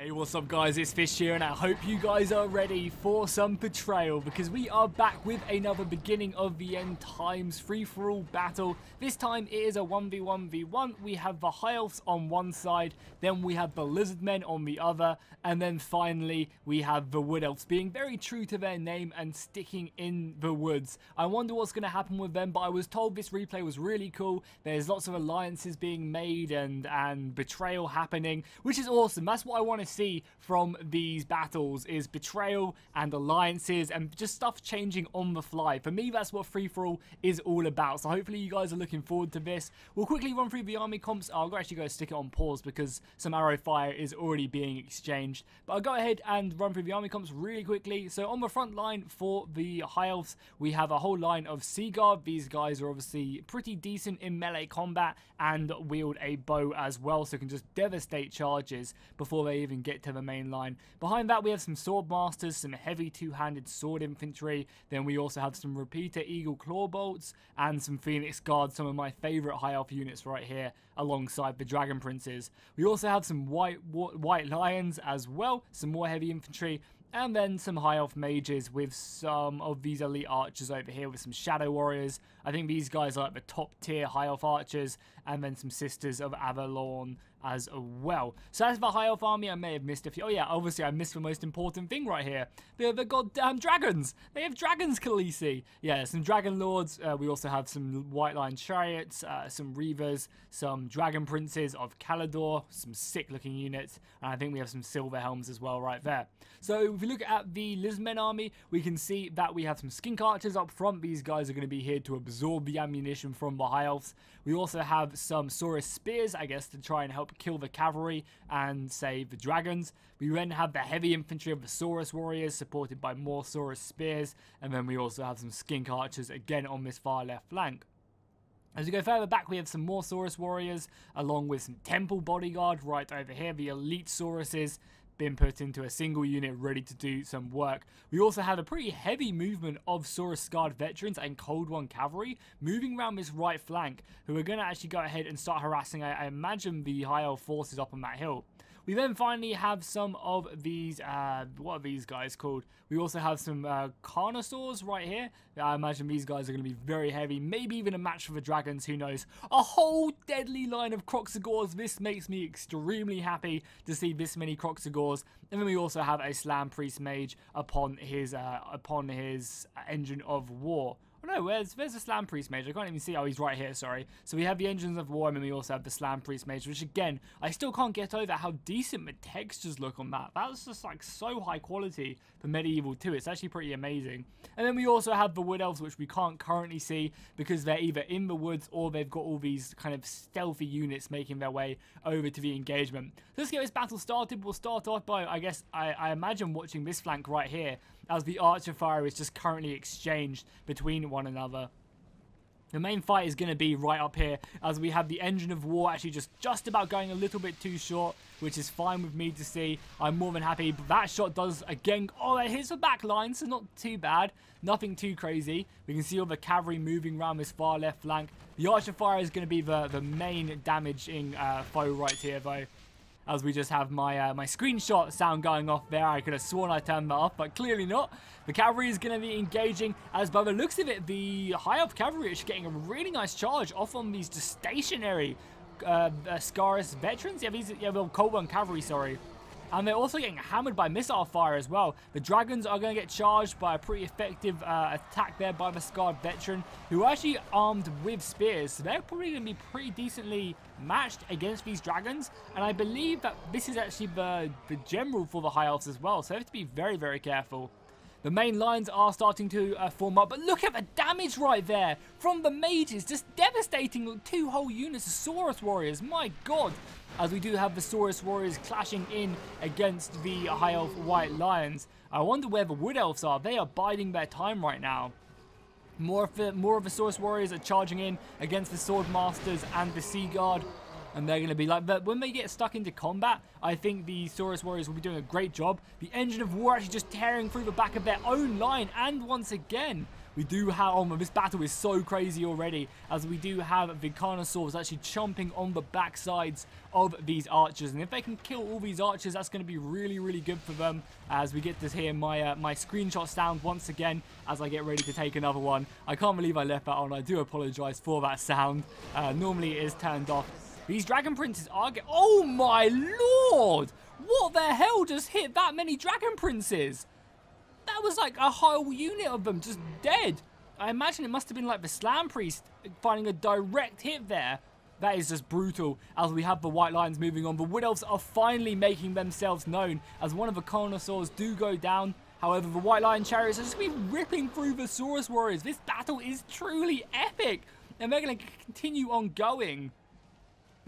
Hey, what's up guys, it's Fish here and I hope you guys are ready for some betrayal because we are back with another beginning of the end times free-for-all battle. This time it is a 1v1v1. We have the High Elves on one side, then we have the Lizardmen on the other, and then finally we have the Wood Elves being very true to their name and sticking in the woods. I wonder what's going to happen with them, but I was told this replay was really cool. There's lots of alliances being made and betrayal happening, which is awesome. That's what I want to see from these battles, is betrayal and alliances and just stuff changing on the fly. For me, that's what free-for-all is all about, so hopefully you guys are looking forward to this. We'll quickly run through the army comps. I'll actually go stick it on pause because some arrow fire is already being exchanged, but I'll go ahead and run through the army comps really quickly. So on the front line for the High Elves, we have a whole line of Sea Guard. These guys are obviously pretty decent in melee combat and wield a bow as well, so can just devastate charges before they even get to the main line. Behind that we have some sword masters, some heavy two-handed sword infantry, then we also have some repeater eagle claw bolts and some phoenix guards, some of my favorite high elf units right here alongside the dragon princes. We also have some white lions as well, some more heavy infantry, and then some high elf mages with some of these elite archers over here with some shadow warriors. I think these guys are like the top tier high elf archers, and then some sisters of Avalon as well. So that's the high elf army. I may have missed a few. Oh yeah, obviously I missed the most important thing right here. The goddamn dragons. They have dragons, Khaleesi. Yeah, some dragon lords. We also have some white line chariots, some reavers, some dragon princes of Calador, some sick looking units, and I think we have some silver helms as well right there. So if we look at the Lizardmen army, we can see that we have some skink archers up front. These guys are going to be here to absorb the ammunition from the high elves. We also have some Saurus spears, I guess, to try and help kill the cavalry and save the dragons. We then have the heavy infantry of the Saurus warriors supported by more Saurus spears, and then we also have some skink archers again on this far left flank. As we go further back, we have some more Saurus warriors along with some temple bodyguard right over here. The elite Sauruses been put into a single unit ready to do some work. We also have a pretty heavy movement of Saurus Guard veterans and Cold One cavalry moving around this right flank, who are going to actually go ahead and start harassing, I imagine, the high elf forces up on that hill. We then finally have some of these, what are these guys called? We also have some carnosaurs right here. I imagine these guys are going to be very heavy, maybe even a match for the dragons, who knows. A whole deadly line of Croxagores. This makes me extremely happy to see this many Croxagores. And then we also have a Slam Priest Mage upon his engine of war. Oh no, where's the Slam Priest Mage? I can't even see. Oh, he's right here, sorry. So we have the Engines of War, and then we also have the Slam Priest Mage, which again, I still can't get over how decent the textures look on that. That's just like so high quality for Medieval 2. It's actually pretty amazing. And then we also have the Wood Elves, which we can't currently see because they're either in the woods or they've got all these kind of stealthy units making their way over to the engagement. So let's get this battle started. We'll start off by, I guess, I imagine watching this flank right here as the archer fire is just currently exchanged between one another. The main fight is going to be right up here as we have the Engine of War actually just about going a little bit too short, which is fine with me to see. I'm more than happy, but that shot does again, oh, it hits the back line, so not too bad. Nothing too crazy. We can see all the cavalry moving around this far left flank. The archer fire is going to be the main damaging foe right here though, as we just have my my screenshot sound going off there. I could have sworn I turned that off, but clearly not. The cavalry is going to be engaging, as by the looks of it, the high elf cavalry is getting a really nice charge off on these just stationary Scarus veterans. Yeah, well, Cold One cavalry, sorry. And they're also getting hammered by missile fire as well. The dragons are going to get charged by a pretty effective attack there by the Scarred veteran, who are actually armed with spears. So they're probably going to be pretty decently matched against these dragons. And I believe that this is actually the general for the high elves as well. So they have to be very, very careful. The main lines are starting to form up, but look at the damage right there from the mages, just devastating two whole units of Saurus warriors, my god. As we do have the Saurus warriors clashing in against the high elf white lions. I wonder where the wood elves are. They are biding their time right now. More of the Saurus warriors are charging in against the sword masters and the sea guard. And they're going to be like, but when they get stuck into combat, I think the Saurus warriors will be doing a great job. The Engine of War actually just tearing through the back of their own line. And once again, We do have, oh man, this battle is so crazy already, as we do have the Carnosaurs actually chomping on the backsides of these archers. And if they can kill all these archers, that's going to be really, really good for them. As we get to hear my my screenshot sound once again as I get ready to take another one. I can't believe I left that on. I do apologize for that sound. Normally it is turned off. These Dragon Princes are oh my lord! What the hell just hit that many Dragon Princes? That was like a whole unit of them just dead. I imagine it must have been like the Slam Priest finding a direct hit there. That is just brutal as we have the White Lions moving on. The Wood Elves are finally making themselves known as one of the Carnosaurs do go down. However, the White Lion Chariots are just going to be ripping through the Saurus Warriors. This battle is truly epic, and they're going to continue on going.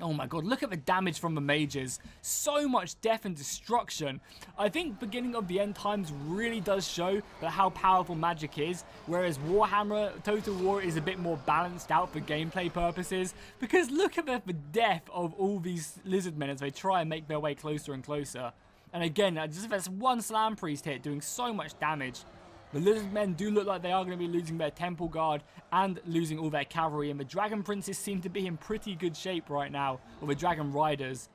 Oh my god, look at the damage from the mages. So much death and destruction. I think beginning of the end times really does show that how powerful magic is, whereas Warhammer Total War is a bit more balanced out for gameplay purposes, because look at the death of all these Lizardmen as they try and make their way closer and closer. And again, just that's one Slam Priest hit doing so much damage. The Lizardmen do look like they are going to be losing their Temple Guard and losing all their cavalry. And the Dragon Princes seem to be in pretty good shape right now. Or the Dragon Riders.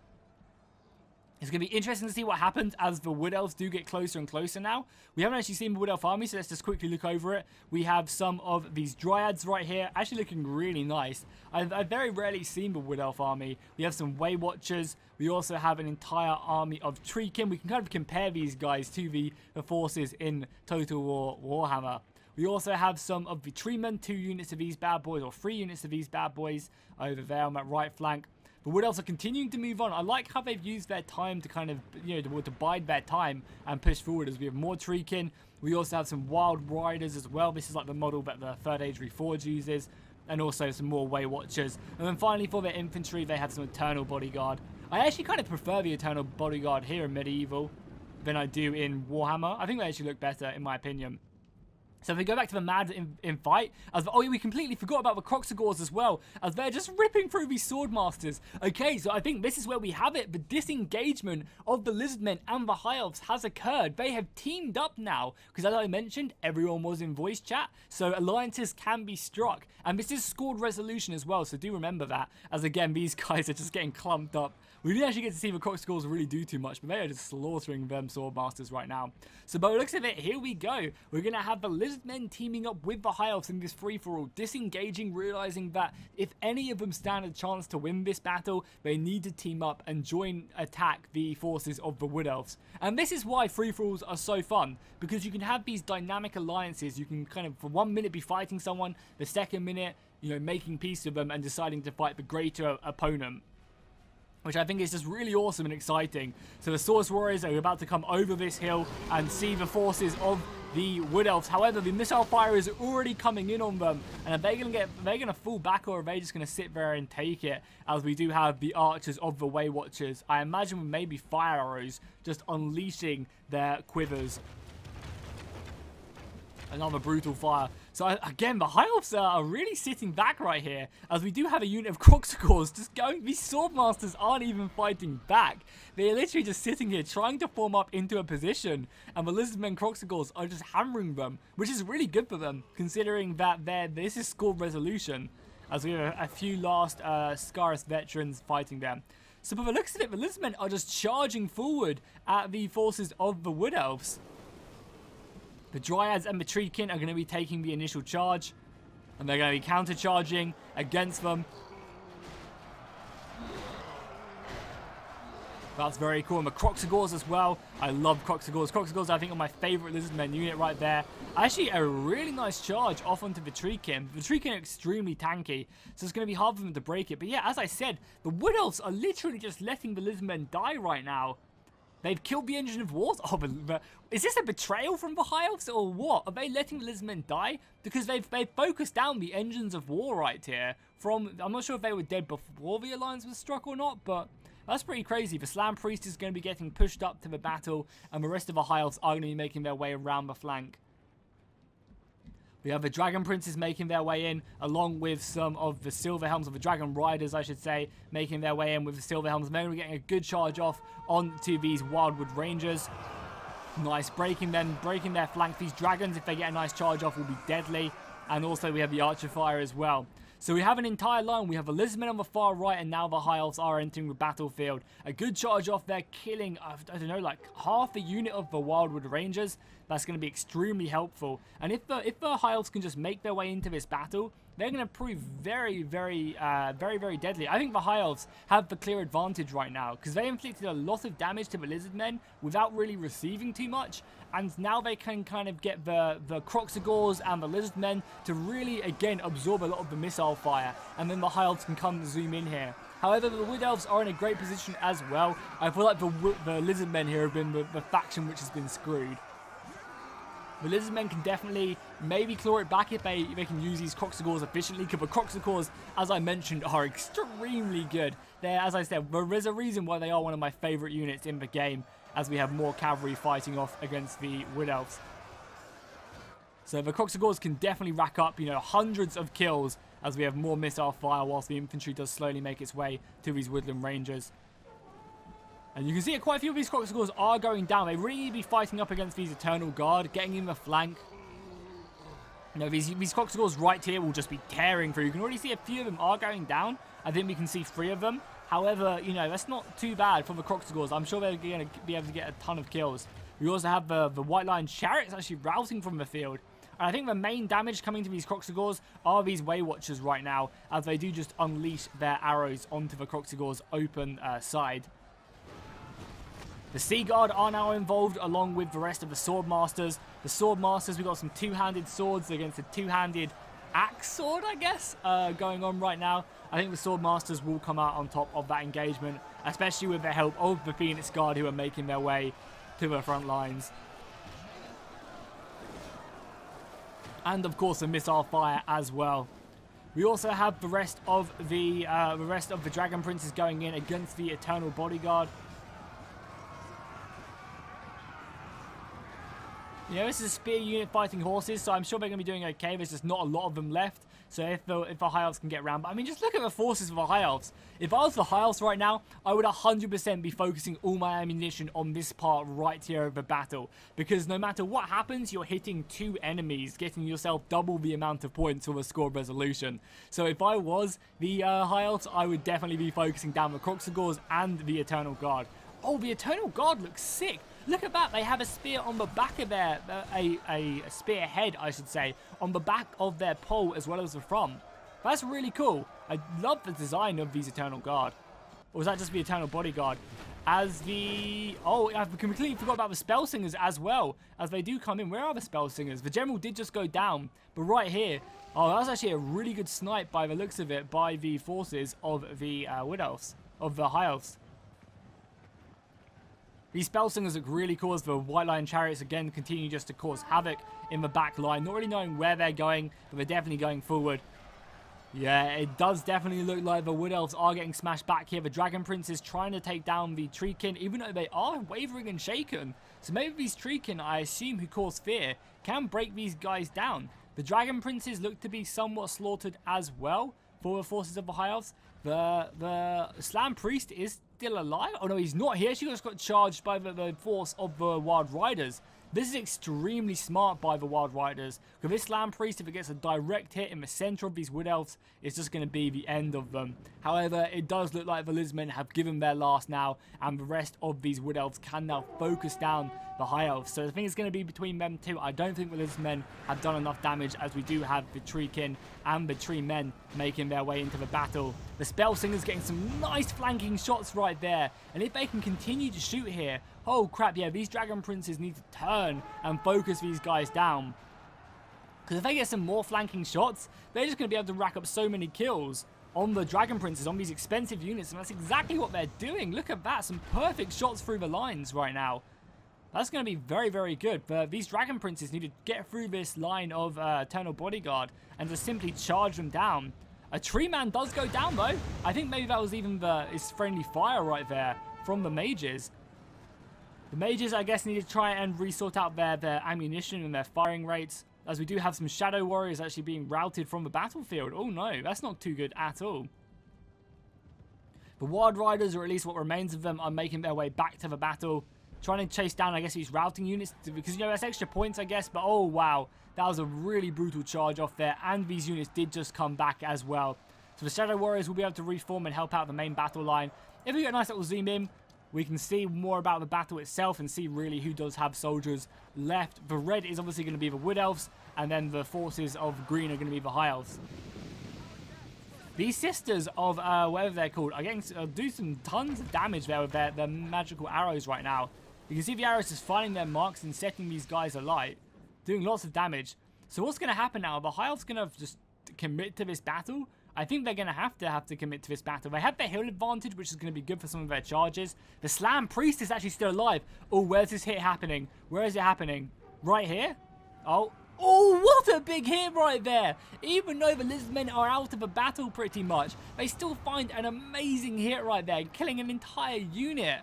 It's going to be interesting to see what happens as the Wood Elves do get closer and closer now. We haven't actually seen the Wood Elf army, so let's just quickly look over it. We have some of these Dryads right here, actually looking really nice. I've very rarely seen the Wood Elf army. We have some Way Watchers. We also have an entire army of Treekin. We can kind of compare these guys to the forces in Total War Warhammer. We also have some of the Treemen, 2 units of these bad boys, or 3 units of these bad boys over there on that right flank. The Wood Elves are continuing to move on. I like how they've used their time to kind of, you know, to bide their time and push forward as we have more Treekin. We also have some Wild Riders as well. This is like the model that the 3rd Age Reforged uses. And also some more Way Watchers. And then finally for their infantry, they have some Eternal Bodyguard. I actually kind of prefer the Eternal Bodyguard here in Medieval than I do in Warhammer. I think they actually look better in my opinion. So if we go back to the Mad in fight, oh yeah, we completely forgot about the Croxagores as well, as they're just ripping through these Swordmasters. Okay, so I think this is where we have it. The disengagement of the Lizardmen and the High Elves has occurred. They have teamed up now, because as I mentioned, everyone was in voice chat, so alliances can be struck. And this is scored resolution as well, so do remember that, as again, these guys are just getting clumped up. We didn't actually get to see the Croxagores really do too much, but they are just slaughtering them Swordmasters right now. So by the looks of it, here we go. We're going to have the Lizardmen teaming up with the High Elves in this free-for-all, disengaging, realizing that if any of them stand a chance to win this battle, they need to team up and join attack the forces of the Wood Elves. And this is why free-for-alls are so fun, because you can have these dynamic alliances. You can kind of, for 1 minute, be fighting someone, the second minute, you know, making peace with them and deciding to fight the greater opponent, which I think is just really awesome and exciting. So the Saurus Warriors are about to come over this hill and see the forces of the Wood Elves. However, the missile fire is already coming in on them, and are they gonna fall back, or are they just gonna sit there and take it? As we do have the archers of the Way Watchers, I imagine with maybe fire arrows just unleashing their quivers. Another brutal fire. So again, the High Elves are really sitting back right here, as we do have a unit of Croxagores just going. These Swordmasters aren't even fighting back. They're literally just sitting here trying to form up into a position, and the Lizardmen Croxagores are just hammering them, which is really good for them, considering that this is scored resolution, as we have a few last Scarus veterans fighting them. So by the looks of it, the Lizardmen are just charging forward at the forces of the Wood Elves. The Dryads and the Treekin are going to be taking the initial charge, and they're going to be counter-charging against them. That's very cool. And the Croxagores as well. I love Croxagores. Croxagores, I think, are my favorite Lizardmen unit right there. Actually, a really nice charge off onto the Treekin. The Treekin are extremely tanky, so it's going to be hard for them to break it. But yeah, as I said, the Wood Elves are literally just letting the Lizardmen die right now. They've killed the Engine of Wars. Oh, but is this a betrayal from the High Elves or what? Are they letting the Lizardmen die? Because they've focused down the Engines of War right here. I'm not sure if they were dead before the Alliance was struck or not, but that's pretty crazy. The Slam Priest is going to be getting pushed up to the battle, and the rest of the High Elves are going to be making their way around the flank. We have the Dragon Princes making their way in, along with some of the Silver Helms, of the Dragon Riders, I should say, making their way in with the Silver Helms. They're going to be getting a good charge off onto these Wildwood Rangers. Nice, breaking their flank. These dragons, if they get a nice charge off, will be deadly. And also we have the archer fire as well. So we have an entire line. We have the Lizardmen on the far right, and now the High Elves are entering the battlefield. A good charge off there, killing, I don't know, like half a unit of the Wildwood Rangers. That's going to be extremely helpful. And if the High Elves can just make their way into this battle, they're going to prove very, very deadly. I think the High Elves have the clear advantage right now because they inflicted a lot of damage to the Lizardmen without really receiving too much. And now they can kind of get the Croxagores and the Lizardmen to really, again, absorb a lot of the missile fire. And then the High Elves can come and zoom in here. However, the Wood Elves are in a great position as well. I feel like the Lizardmen here have been the faction which has been screwed. The Lizardmen can definitely maybe claw it back if they can use these Croxagores efficiently, because the Croxagores, as I mentioned, are extremely good. They're, as I said, there is a reason why they are one of my favourite units in the game, as we have more cavalry fighting off against the Wood Elves. So the Croxagores can definitely rack up, you know, hundreds of kills as we have more missile fire, whilst the infantry does slowly make its way to these Woodland Rangers. And you can see quite a few of these Croxagores are going down. They really need to be fighting up against these Eternal Guard, getting in the flank. You know, these Croxagores right here will just be tearing through. You can already see a few of them are going down. I think we can see 3 of them. However, you know, that's not too bad for the Croxagores. I'm sure they're going to be able to get a ton of kills. We also have the White Lion Chariots actually routing from the field. And I think the main damage coming to these Croxagores are these Way Watchers right now, as they do just unleash their arrows onto the Croxagores' open side. The Sea Guard are now involved along with the rest of the Swordmasters. The Swordmasters, we've got some two-handed swords against a two-handed axe sword, I guess, going on right now. I think the Swordmasters will come out on top of that engagement, especially with the help of the Phoenix Guard, who are making their way to the front lines. And of course the missile fire as well. We also have the rest of the Dragon Princes going in against the Eternal Bodyguard. You know, this is a spear unit fighting horses, so I'm sure they're going to be doing okay. There's just not a lot of them left. So if the High Elves can get around. But I mean, just look at the forces of the High Elves. If I was the High Elves right now, I would 100% be focusing all my ammunition on this part right here of the battle. Because no matter what happens, you're hitting 2 enemies, getting yourself double the amount of points for the score resolution. So if I was the High Elves, I would definitely be focusing down the Croxagores and the Eternal Guard. Oh, the Eternal Guard looks sick. Look at that. They have a spear on the back of their, a spear head, I should say, on the back of their pole as well as the front. That's really cool. I love the design of these Eternal Guard. Or was that just the Eternal Bodyguard? As the... Oh, I completely forgot about the Spell Singers as well. As they do come in. Where are the Spell Singers? The General did just go down. But right here... Oh, that was actually a really good snipe by the looks of it by the forces of the Wood Elves. Of the High Elves. These Spell Singers look really cool as the White Lion Chariots again continue just to cause havoc in the back line. Not really knowing where they're going, but they're definitely going forward. Yeah, it does definitely look like the Wood Elves are getting smashed back here. The Dragon Prince is trying to take down the Treekin, even though they are wavering and shaken. So maybe these Treekin, I assume, who cause fear, can break these guys down. The Dragon Princes look to be somewhat slaughtered as well for the forces of the High Elves. The Slam Priest is still alive. Oh no, he's not here. She just got charged by the force of the Wild Riders. This is extremely smart by the Wild Riders. Because this Slam Priest, if it gets a direct hit in the center of these Wood Elves, it's just going to be the end of them. However, it does look like the Lizardmen have given their last now, and the rest of these Wood Elves can now focus down the High Elves. So I think it's going to be between them two. I don't think the Lizardmen have done enough damage, as we do have the Treekin and the Tree Men making their way into the battle. The Spell Singers getting some nice flanking shots right there. And if they can continue to shoot here, oh crap, yeah, these Dragon Princes need to turn and focus these guys down. Because if they get some more flanking shots, they're just going to be able to rack up so many kills on the Dragon Princes, on these expensive units. And that's exactly what they're doing. Look at that, some perfect shots through the lines right now. That's going to be very, very good. But these Dragon Princes need to get through this line of Eternal Bodyguard and just simply charge them down. A Tree Man does go down, though. I think maybe that was even his friendly fire right there from the mages. The mages, I guess, need to try and resort out their ammunition and their firing rates, as we do have some Shadow Warriors actually being routed from the battlefield. Oh no, that's not too good at all. The Wild Riders, or at least what remains of them, are making their way back to the battle. trying to chase down, I guess, these routing units, because, you know, that's extra points, I guess. But, oh, wow, that was a really brutal charge off there, and these units did just come back as well. So the Shadow Warriors will be able to reform and help out the main battle line. If we get a nice little zoom in, we can see more about the battle itself and see really who does have soldiers left. The red is obviously going to be the Wood Elves, and then the forces of green are going to be the High Elves. These sisters of whatever they're called are getting do some tons of damage there with their magical arrows right now. You can see the arrows just finding their marks and setting these guys alight, doing lots of damage. So what's going to happen now? The High Elves going to just commit to this battle. I think they're going to have to commit to this battle. They have their hill advantage, which is going to be good for some of their charges. The Slam Priest is actually still alive. Oh, where's this hit happening? Where is it happening? Right here? Oh, what a big hit right there. Even though the Lizardmen are out of the battle pretty much, they still find an amazing hit right there, killing an entire unit.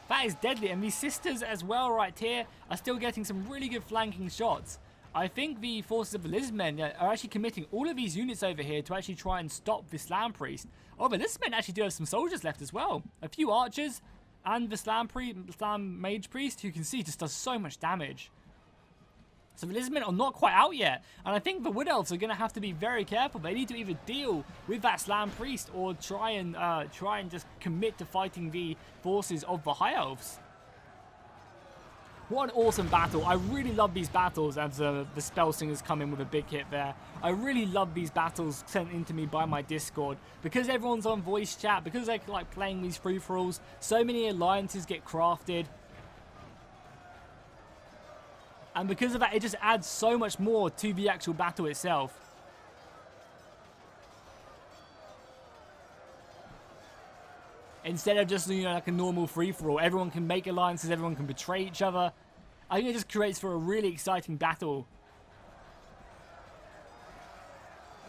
That is deadly. And these sisters as well right here are still getting some really good flanking shots. I think the forces of the Lizardmen are actually committing all of these units over here to actually try and stop the Slam Priest. Oh, the Lizardmen actually do have some soldiers left as well. A few archers and the Slam Mage Priest, who you can see just does so much damage. So the Lizardmen are not quite out yet. And I think the Wood Elves are going to have to be very careful. They need to either deal with that Slam Priest or try and just commit to fighting the forces of the High Elves. What an awesome battle. I really love these battles as the Spell Singers come in with a big hit there. I really love these battles sent into me by my Discord. Because everyone's on voice chat, because they're like playing these free-for-alls, so many alliances get crafted. And because of that, it just adds so much more to the actual battle itself. Instead of just, you know, like a normal free-for-all, everyone can make alliances, everyone can betray each other. I think it just creates for a really exciting battle.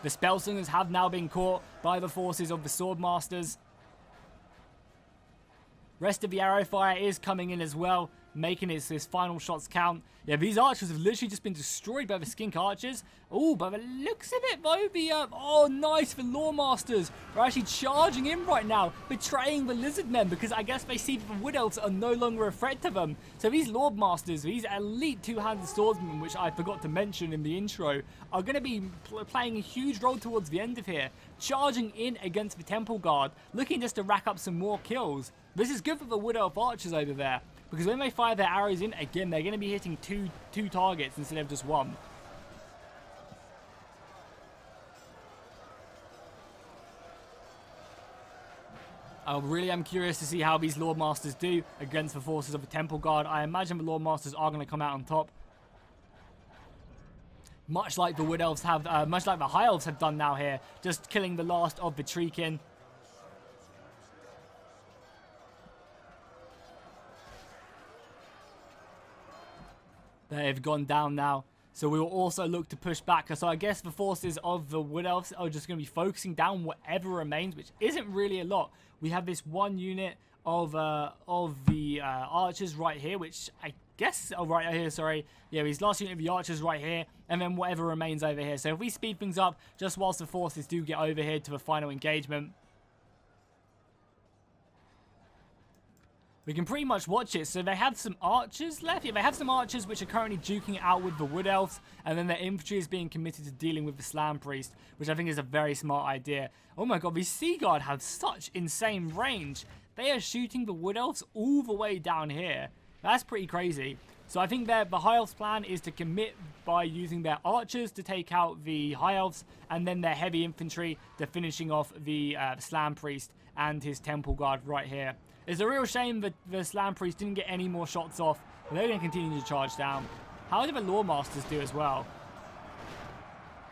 The Spell Singers have now been caught by the forces of the Swordmasters. Rest of the arrow fire is coming in as well, making his final shots count. Yeah, these archers have literally just been destroyed by the skink archers. Oh, by the looks of it, though, oh, nice, the Lawmasters are actually charging in right now, betraying the Lizardmen, because I guess they see that the Wood Elves are no longer a threat to them. So these Lordmasters, these elite two-handed swordsmen, which I forgot to mention in the intro, are going to be playing a huge role towards the end of here, charging in against the Temple Guard, looking just to rack up some more kills. This is good for the Wood Elf archers over there, because when they fire their arrows in, again, they're going to be hitting two targets instead of just one. I really am curious to see how these Lordmasters do against the forces of the Temple Guard. I imagine the Lordmasters are going to come out on top. Much like the Wood Elves have, much like the High Elves have done now here, just killing the last of the Treekin. They've gone down now. So we will also look to push back. So I guess the forces of the Wood Elves are just going to be focusing down whatever remains, which isn't really a lot. We have this one unit of the archers right here, which I guess, oh, right here, sorry. Yeah, his last unit of the archers right here, and then whatever remains over here. So if we speed things up, just whilst the forces do get over here to the final engagement, we can pretty much watch it. So they have some archers left. Yeah, they have some archers which are currently duking it out with the Wood Elves. And then their infantry is being committed to dealing with the Slam Priest, which I think is a very smart idea. Oh my god, these Sea Guard have such insane range. They are shooting the Wood Elves all the way down here. That's pretty crazy. So I think the High Elves' plan is to commit by using their archers to take out the High Elves, and then their heavy infantry to finishing off the Slam Priest and his Temple Guard right here. It's a real shame that the Slam Priest didn't get any more shots off, but they're going to continue to charge down. How did the Lawmasters do as well?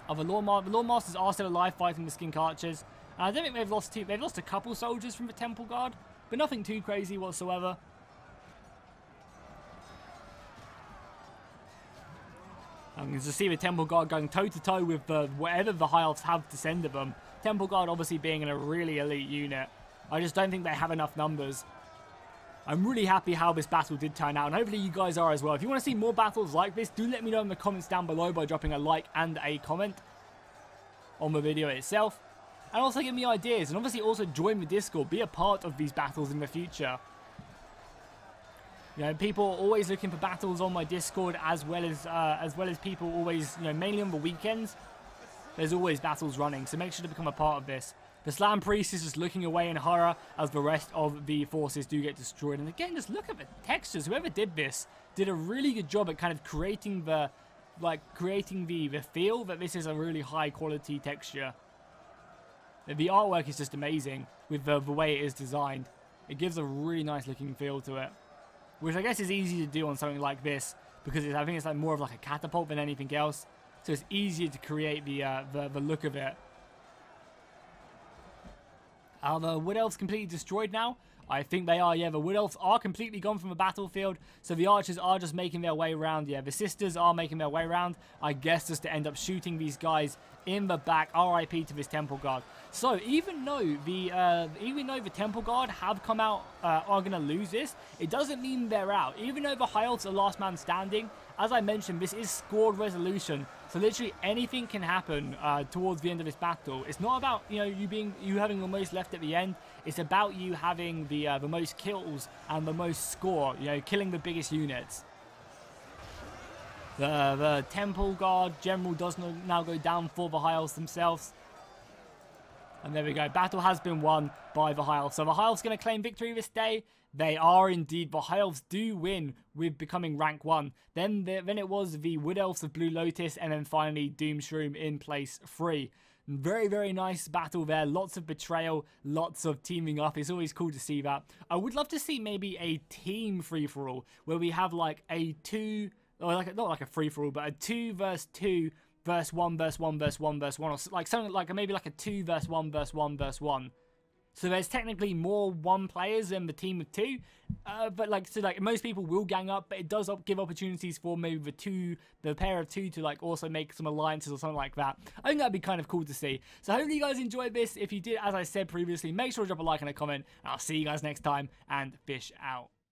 Oh, the Lawmasters are still alive fighting the Skink Archers. And I don't think they've lost a couple soldiers from the Temple Guard, but nothing too crazy whatsoever. I'm going to see the Temple Guard going toe-to-toe with whatever the High Elves have to send to them. Temple Guard obviously being in a really elite unit. I just don't think they have enough numbers. I'm really happy how this battle did turn out, and hopefully you guys are as well. If you want to see more battles like this, do let me know in the comments down below by dropping a like and a comment on the video itself. And also give me ideas, and obviously also join the Discord. Be a part of these battles in the future. You know, people are always looking for battles on my Discord, as well as people always, you know, mainly on the weekends. There's always battles running, so make sure to become a part of this. The Slam Priest is just looking away in horror as the rest of the forces do get destroyed. And again, just look at the textures. Whoever did this did a really good job at kind of creating the feel that this is a really high quality texture. The artwork is just amazing with the way it is designed. It gives a really nice looking feel to it, which I guess is easy to do on something like this because I think it's like more of like a catapult than anything else. So it's easier to create the look of it. Are the Wood Elves completely destroyed now? I think they are, yeah. The Wood Elves are completely gone from the battlefield, so the archers are just making their way around. Yeah, the sisters are making their way around, I guess, just to end up shooting these guys in the back. RIP to this Temple Guard. So even though the Temple Guard have come out, are going to lose this, it doesn't mean they're out. Even though the High Elves are last man standing, as I mentioned, this is scored resolution, so literally anything can happen towards the end of this battle. It's not about, you know, you having the most left at the end. It's about you having the most kills and the most score. You know, killing the biggest units. The Temple Guard General does now go down for the High Elves themselves. And there we go. Battle has been won by the High Elves. So the High Elves going to claim victory this day. They are indeed. The High Elves do win with becoming rank 1. Then it was the Wood Elves of Blue Lotus. And then finally Doomshroom in place 3. Very, very nice battle there. Lots of betrayal. Lots of teaming up. It's always cool to see that. I would love to see maybe a team free-for-all. Where we have like a 2... Or like, not like a free-for-all, but a 2 versus 2... verse 1 verse 1 verse 1 verse 1, or like something like maybe like a 2 verse 1 verse 1 verse 1. So there's technically more 1 players than the team of 2, but like most people will gang up, but it does give opportunities for maybe the pair of 2 to like also make some alliances or something like that. I think that'd be kind of cool to see. So hopefully you guys enjoyed this. If you did, as I said previously, make sure to drop a like and a comment, and I'll see you guys next time, and fish out.